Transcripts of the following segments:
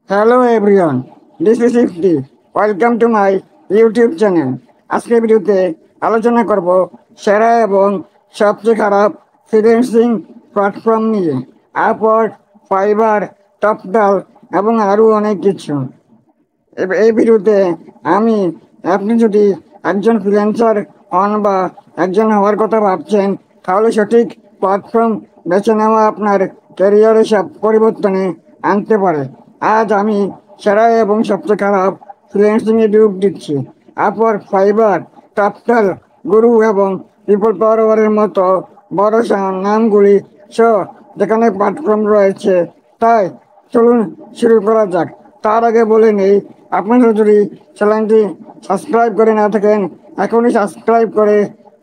Hello everyone, this is Ifti. Welcome to my YouTube channel. আজকের ভিডিওতে আলোচনা করব সেরা এবং সবচেয়ে খারাপ ফ্রিল্যান্সিং প্ল্যাটফর্ম নিয়ে। আপওয়ার্ক, ফাইবার, টপডাল এবং আরও অনেক কিছু। এই ভিডিওতে আমি আপনি যদি একজন ফ্রিল্যান্সার হন বা একজন হওয়ার কথা ভাবছেন, তাহলে সঠিক প্ল্যাটফর্ম বেছে নেওয়া আপনার ক্যারিয়ারে সব পরিবর্তনে আনতে পারে। আজ আমি সেরা এবং সবচেয়ে খারাপ ফ্রিল্যান্সিংয়ে ডুব দিচ্ছি। আপওয়ার্ক, ফাইবার, টপটাল, গুরু এবং পিপল পাওয়ারের মতো বড় নামগুলি সহ যেখানে প্ল্যাটফর্ম রয়েছে। তাই চলুন শুরু করা যাক। তার আগে বলে নেই, আপনারা যদি চ্যানেলটি সাবস্ক্রাইব করে না থাকেন, এখনই সাবস্ক্রাইব করে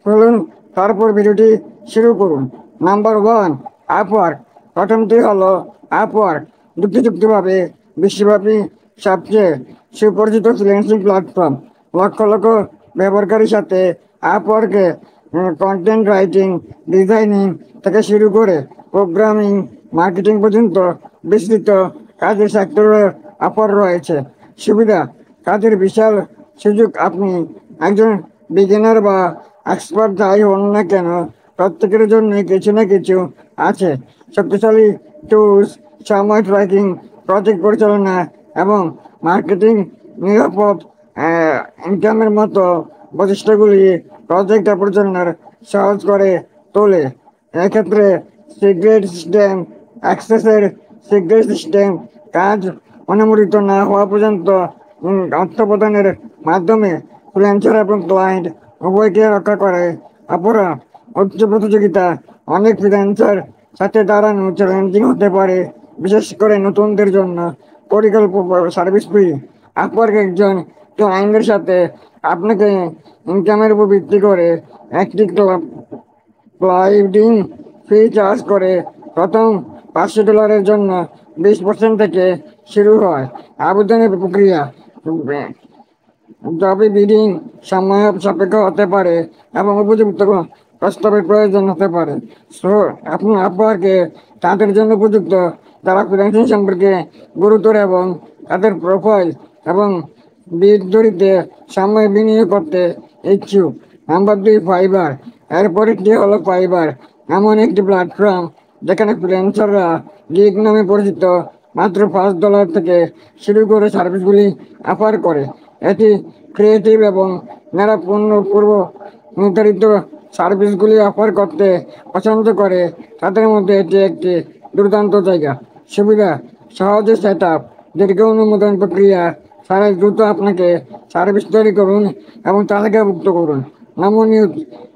ফেলুন, তারপর ভিডিওটি শুরু করুন। Number one, Upwork. প্রথমটি হলো আপওয়ার্ক। যুক্তিযুক্তভাবে বিশ্বব্যাপী সবচেয়ে সুপরিচিত ফ্রিল্যান্সিং প্ল্যাটফর্ম। লক্ষ লক্ষ ব্যবহারকারীর সাথে আপওয়ার্কে কন্টেন্ট রাইটিং, ডিজাইনিং থেকে শুরু করে প্রোগ্রামিং, মার্কেটিং পর্যন্ত বিস্তৃত কাজের সেক্টরের অফার রয়েছে। সুবিধা: কাজের বিশাল সুযোগ। আপনি একজন বিগিনার বা এক্সপার্ট যাই হন না কেন, প্রত্যেকের জন্য কিছু না কিছু আছে। শক্তিশালী টুলস, সময় ট্র্যাকিং, প্রজেক্ট পরিচালনা এবং মার্কেটিং, নিরাপদ ইনকামের মতো প্রচেষ্টাগুলি প্রজেক্ট পরিচালনার সহজ করে তোলে। এক্ষেত্রে সিক্রেট সিস্টেম অ্যাক্সেসের সিক্রেট সিস্টেম কাজ অনুমোদিত না হওয়া পর্যন্ত অর্থ প্রদানের মাধ্যমে ফ্রিল্যান্সার এবং ক্লায়েন্ট উভয়কে রক্ষা করে। অপরা উচ্চ প্রতিযোগিতা। অনেক ফ্রিল্যান্সার সাথে দাঁড়ানো চ্যালেঞ্জিং হতে পারে, বিশেষ করে নতুনদের জন্য। পরিকল্প সার্ভিস ফি। আপওয়ার্ক একজন ক্লায়েন্টের সাথে আপনাকে ইনকামের উপর ভিত্তি করে একটি ক্লাইডিং ফি চার্জ করে। প্রথম $500 জন্য 20% থেকে শুরু হয়। আবেদনের প্রক্রিয়া: জবে বিডিং সময় সাপেক্ষ হতে পারে এবং উপযুক্ত প্রস্তাবের প্রয়োজন হতে পারে। সো আপনি আপওয়ার্কে তাদের জন্য উপযুক্ত যারা ফ্রিল্যান্সিং সম্পর্কে গুরুতর এবং তাদের প্রোফাইল এবং বিদ্যুরিতে সময় বিনিয়োগ করতে ইচ্ছুক। Number 2, fibre. এরপরেরটি হলো ফাইবার। এমন একটি প্ল্যাটফর্ম যেখানে ফ্রিল্যান্সাররা গিগ নামে পরিচিত মাত্র $5 থেকে শুরু করে সার্ভিসগুলি অফার করে। এটি ক্রিয়েটিভ এবং যারা পূর্ব নির্ধারিত সার্ভিসগুলি অফার করতে পছন্দ করে তাদের মধ্যে এটি একটি দুর্দান্ত জায়গা। সুবিধা: সহজে সেট আপ, দীর্ঘ অনুমোদন প্রক্রিয়া ছাড়াই দ্রুত আপনাকে সার্ভিস তৈরি করুন এবং তালিকাভুক্ত করুন। নমনীয়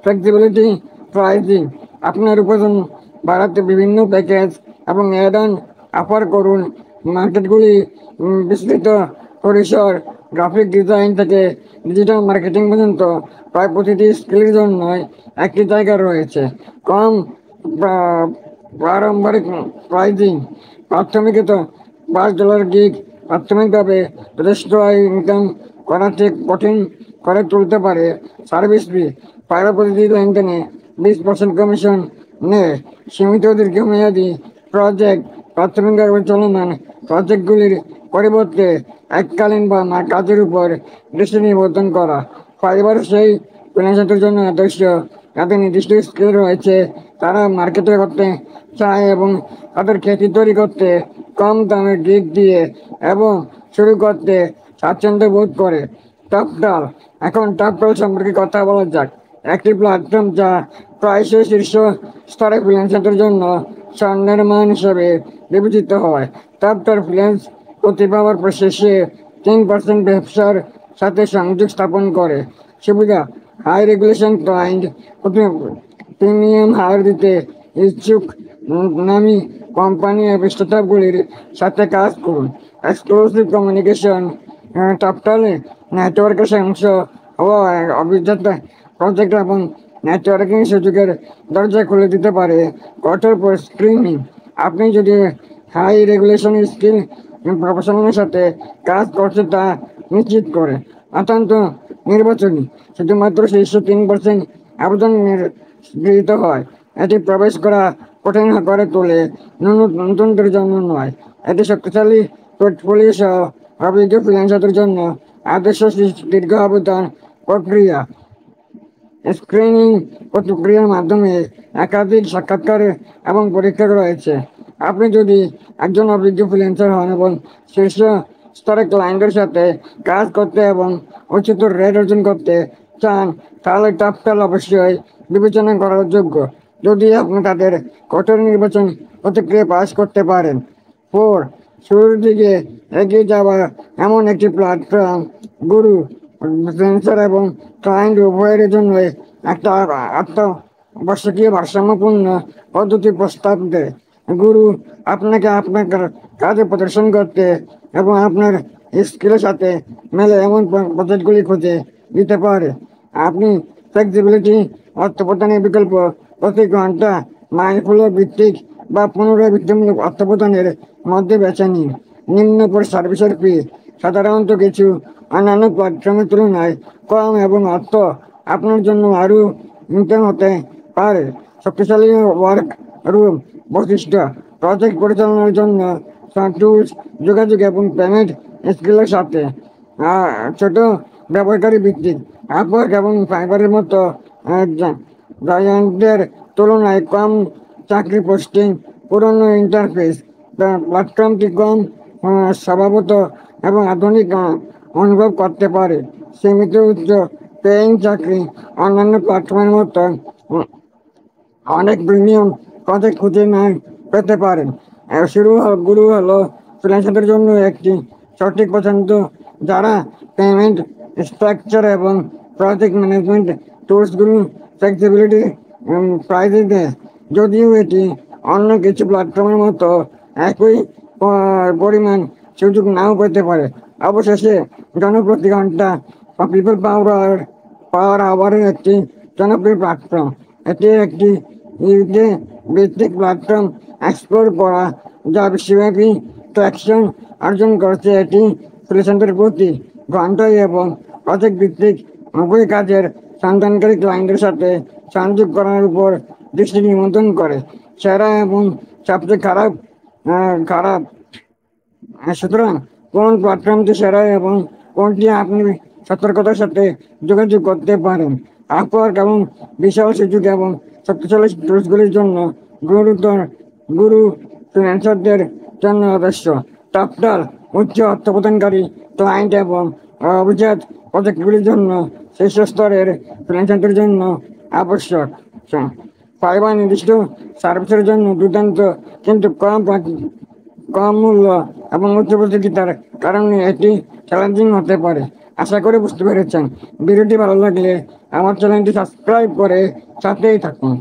ফ্লেক্সিবিলিটি প্রাইসিং। আপনার উপার্জন বাড়াতে বিভিন্ন প্যাকেজ এবং অ্যাড অন অফার করুন। মার্কেটগুলি বিস্তৃত পরিসর, গ্রাফিক ডিজাইন থেকে ডিজিটাল মার্কেটিং পর্যন্ত প্রায় প্রতিটি স্কিলের জন্য একটি জায়গা রয়েছে। কম প্রারম্ভিক প্রাইজিং। প্রাথমিকত $5 গিগ প্রাথমিকভাবে যথেষ্ট ইনকাম করাতে কঠিন করে তুলতে পারে। সার্ভিস ফি: পায়রা প্রতিটি লেনদেনে 20% কমিশন নেয়। সীমিত দীর্ঘমেয়াদী প্রজেক্ট। প্রাথমিকভাবে চলমান প্রজেক্টগুলির পরিবর্তে এককালীন বা কাজের উপর দৃষ্টি নিবদ্ধন করা। ফাইবার সেই ফ্রিল্যান্সারদের জন্য আদর্শ যাদের নির্দিষ্ট স্কিল রয়েছে, তারা মার্কেটে করতে চায় এবং তাদের খ্যাতি তৈরি করতে কম দামে গিগ দিয়ে এবং শুরু করতে স্বাচ্ছন্দ্য বোধ করে। টপডাল। এখন টপডাল সম্পর্কে কথা বলা যাক। একটি প্ল্যাটফর্ম যা প্রায়শই শীর্ষ স্তরে ফ্রিল্যান্সারদের জন্য স্বর্ণের মান হিসেবে বিবেচিত হয়। টপডাল ফ্রিল্যান্স প্রতি পাওয়ার শেষে 3% ব্যবসার সাথে সংযোগ স্থাপন করে। সুবিধা: হাই রেগুলেশন ক্লায়েন্ট, প্রিমিয়াম হার দিতে ইচ্ছুক নামী কোম্পানি এবং স্টার্টআপগুলির সাথে কাজ করুন। Exclusive communication. টপডালে নেটওয়ার্কের অংশ হওয়া অভিজ্ঞতা প্রজেক্ট এবং নেটওয়ার্কিং সুযোগের দরজা খুলে দিতে পারে। কঠোর স্ক্রিনিং। আপনি যদি হাই রেগুলেশন স্কিল প্রফেশনালের সাথে কাজ করছে তা নিশ্চিত করে। অত্যন্ত নির্বাচনী। শুধুমাত্র শীর্ষ 3% আবেদন গৃহীত হয়। এটি প্রবেশ করা কঠিন করে তোলে, নতুনদের জন্য নয়। এটি শক্তিশালী পোর্টফোলিও সহ অভিজ্ঞ ফ্রিল্যান্সারদের জন্য আদর্শ দীর্ঘ আবেদন প্রক্রিয়া। স্ক্রিনিং প্রক্রিয়ার মাধ্যমে একাধিক সাক্ষাৎকার এবং পরীক্ষা রয়েছে। আপনি যদি একজন অভিজ্ঞ ফ্রিল্যান্সার হন এবং শীর্ষ স্তরের ক্লায়েন্টের সাথে কাজ করতে এবং উচ্চতর রেট অর্জন করতে চান, তাহলে টপটাল অবশ্যই বিবেচনা করার যোগ্য, যদি আপনি তাদের কঠোর নির্বাচন প্রতিক্রিয়া পাস করতে পারেন। 4. শুরুর দিকে এগিয়ে যাওয়া এমন একটি প্ল্যাটফর্ম গুরু ফ্রিল্যান্সার এবং ক্লায়েন্ট উভয়ের জন্য একটা আত্মবশ্যকীয় ভারসাম্যপূর্ণ পদ্ধতি প্রস্তাব দেয়। গুরু আপনাকে আপনার কাজে প্রদর্শন করতে এবং আপনার স্কিলের সাথে মেলে এমন প্রজেক্টগুলি খুঁজে দিতে পারে। আপনি ফ্লেক্সিবিলিটি অর্থ প্রদানের বিকল্প, প্রতি ঘন্টা মাইলফুল ভিত্তিক বা পুনরাবৃত্তিমূলক অর্থ প্রদানের মধ্যে বেছে নিন। নিম্ন সার্ভিসের ফি সাধারণত কিছু অন্যান্য প্ল্যাটফর্মের তুলনায় কম এবং অর্থ আপনার জন্য আরও নিতে হতে পারে। শক্তিশালী ওয়ার্ক রুম বৈশিষ্ট্য, প্রজেক্ট পরিচালনার জন্য টুলস, যোগাযোগ এবং পেমেন্ট স্কিলের সাথে ছোট ব্যবহারকারী ভিত্তিক আপওয়ার্ক এবং ফাইবারের মতো জায়ান্টদের তুলনায় কম চাকরি পোস্টিং, পুরনো ইন্টারফেস। প্ল্যাটফর্মটি কম স্বভাবত এবং আধুনিক অনুভব করতে পারে। সীমিত উচ্চ পেইং চাকরি, অন্যান্য প্ল্যাটফর্মের মতো অনেক প্রিমিয়াম প্রজেক্ট খুঁজে না পেতে পারেন। গুরু হলো ফ্রিল্যান্সারদের জন্য একটি সঠিক পছন্দ যারা পেমেন্ট স্ট্রাকচার এবং প্রজেক্ট ম্যানেজমেন্ট টুলসগুলো ফ্লেক্সিবিলিটি প্রাইজে দেয়। যদিও এটি অন্য কিছু প্ল্যাটফর্মের মতো একই পরিমাণ সুযোগ নাও পেতে পারে। অবশেষে জনপ্রতি ঘন্টা পিপল পাওয়ার আওয়ারের একটি জনপ্রিয় প্ল্যাটফর্ম। এটি একটি ইউকে ভিত্তিক প্ল্যাটফর্ম এক্সপ্লোর করা যা বিশ্বব্যাপী ট্র্যাকশন অর্জন করছে। এটি ফ্রিল্যান্সারদের প্রতি ঘন্টায় এবং প্রজেক্ট ভিত্তিক উভয় কাজের সন্ধানকারী ক্লায়েন্টের সাথে সংযোগ করার উপর দৃষ্টি নিমন্ত্রণ করে। সেরা এবং সবচেয়ে খারাপ সুতরাং কোন প্ল্যাটফর্মটি সেরা এবং কোনটি আপনি সতর্কতার সাথে যোগাযোগ করতে পারেন। আপওয়ার্ক এবং বিশাল সুযোগ এবং শক্তিশালী টুলসগুলির জন্য গুরু ফ্রিল্যান্সারদের জন্য আদর্শ। টপটাল উচ্চ অর্থ প্রদানকারী ক্লায়েন্ট এবং অভিজাত প্রজেক্টগুলির জন্য শীর্ষ স্তরের ফ্রিল্যান্সারদের জন্য আবশ্যক। ফাইবার নির্দিষ্ট সার্ভিসের জন্য দুর্দান্ত কিন্তু কম মূল্য এবং উচ্চ প্রতিযোগিতার কারণে এটি চ্যালেঞ্জিং হতে পারে। আশা করি বুঝতে পেরেছেন। ভিডিওটি ভালো লাগলে আমার চ্যানেলটি সাবস্ক্রাইব করে সাথেই থাকুন।